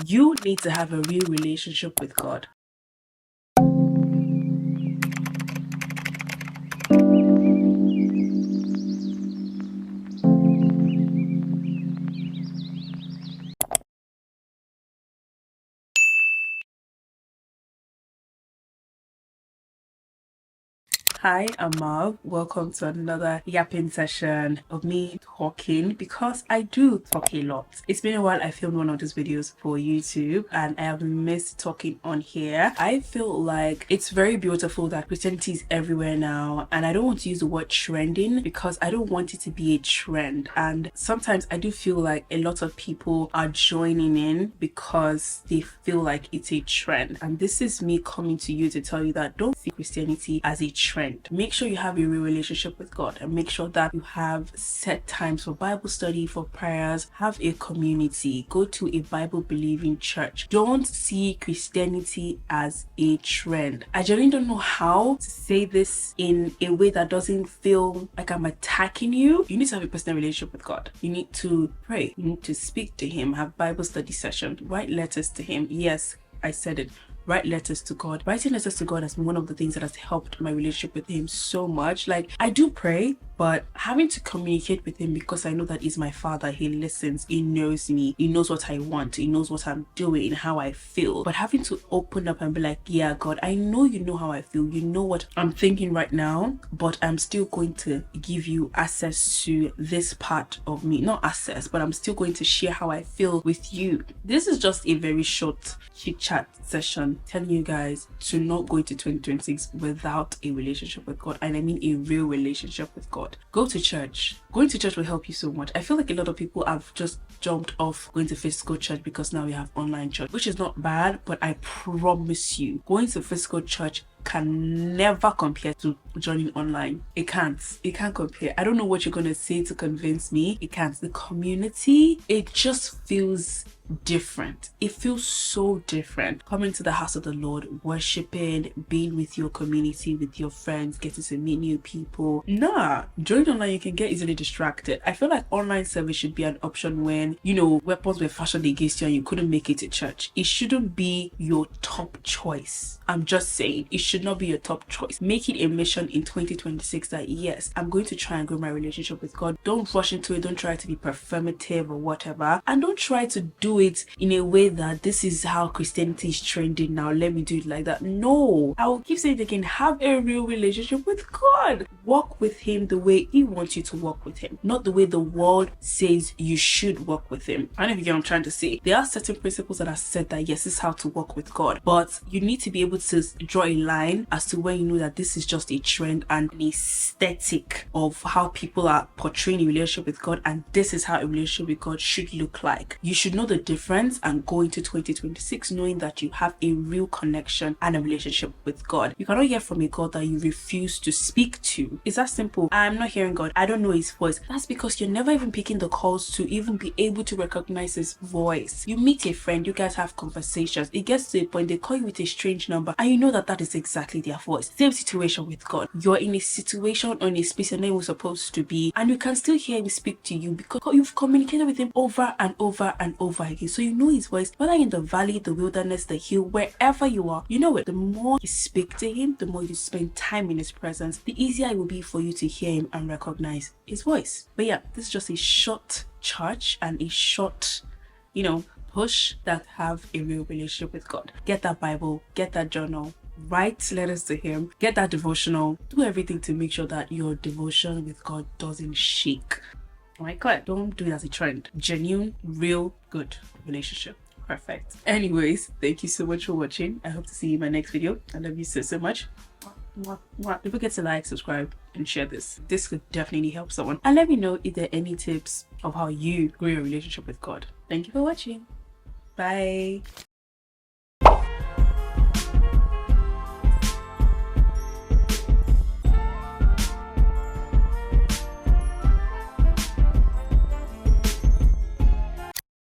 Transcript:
You need to have a real relationship with God. Hi, I'm Marv. Welcome to another yapping session of me talking, because I do talk a lot. It's been a while. I filmed one of these videos for YouTube and I have missed talking on here. I feel like it's very beautiful that Christianity is everywhere now, and I don't want to use the word trending because I don't want it to be a trend. And sometimes I do feel like a lot of people are joining in because they feel like it's a trend. And this is me coming to you to tell you that don't see Christianity as a trend. Make sure you have a real relationship with God, and make sure that you have set times for Bible study, for prayers, have a community, go to a Bible believing church. Don't see Christianity as a trend. I genuinely don't know how to say this in a way that doesn't feel like I'm attacking you. You need to have a personal relationship with God. You need to pray. You need to speak to Him, have Bible study sessions, write letters to Him. Yes, I said it. Write letters to God. Writing letters to God has been one of the things that has helped my relationship with Him so much. Like, I do pray, but having to communicate with Him, because I know that He's my Father, He listens, He knows me, He knows what I want, He knows what I'm doing, how I feel. But having to open up and be like, yeah, God, I know you know how I feel, you know what I'm thinking right now, but I'm still going to give you access to this part of me. Not access, but I'm still going to share how I feel with you. This is just a very short chit chat session telling you guys to not go into 2026 without a relationship with God, and I mean a real relationship with God. Go to church. Going to church will help you so much. I feel like a lot of people have just jumped off going to physical church because now we have online church, which is not bad, but I promise you, going to physical church can never compare to joining online. It can't compare. I don't know what you're gonna say to convince me. It can't. The community, it just feels different. It feels so different. Coming to the house of the Lord, worshiping, being with your community, with your friends, getting to meet new people. Nah, joining online, you can get easily distracted. I feel like online service should be an option when, you know, weapons were fashioned against you and you couldn't make it to church. It shouldn't be your top choice. I'm just saying, it should not be your top choice. Make it a mission in 2026 that yes, I'm going to try and grow my relationship with God. Don't rush into it. Don't try to be performative or whatever, and don't try to do it in a way that this is how Christianity is trending now, let me do it like that. No, I will keep saying it again, have a real relationship with God. Walk with Him the way He wants you to walk with Him, not the way the world says you should walk with Him. I don't know if you get what I'm trying to say. There are certain principles that are said that yes, this is how to walk with God, but you need to be able to draw a line as to when you know that this is just a trend and an aesthetic of how people are portraying a relationship with God, and this is how a relationship with God should look like. You should know the difference and go into 2026 knowing that you have a real connection and a relationship with God. You cannot hear from a God that you refuse to speak to. It's that simple. I'm not hearing God, I don't know His voice. That's because you're never even picking the calls to even be able to recognize His voice. You meet a friend, you guys have conversations, it gets to a point they call you with a strange number and you know that that is exactly their voice. Same situation with God. You're in a situation or in a space you're not even supposed to be, and you can still hear Him speak to you because you've communicated with Him over and over and over again. So you know His voice, whether in the valley, the wilderness, the hill, wherever you are, you know it. The more you speak to Him, the more you spend time in His presence, the easier it will be for you to hear Him and recognize His voice. But yeah, this is just a short church and a short, push that have a real relationship with God. Get that Bible, get that journal, write letters to Him, get that devotional, do everything to make sure that your devotion with God doesn't shake. Oh my God, don't do it as a trend. Genuine, real, good relationship. Perfect. Anyways, thank you so much for watching. I hope to see you in my next video. I love you so much. Don't forget to like, subscribe, and share this. This could definitely help someone. And let me know if there are any tips of how you grow your relationship with God. Thank you for watching. Bye.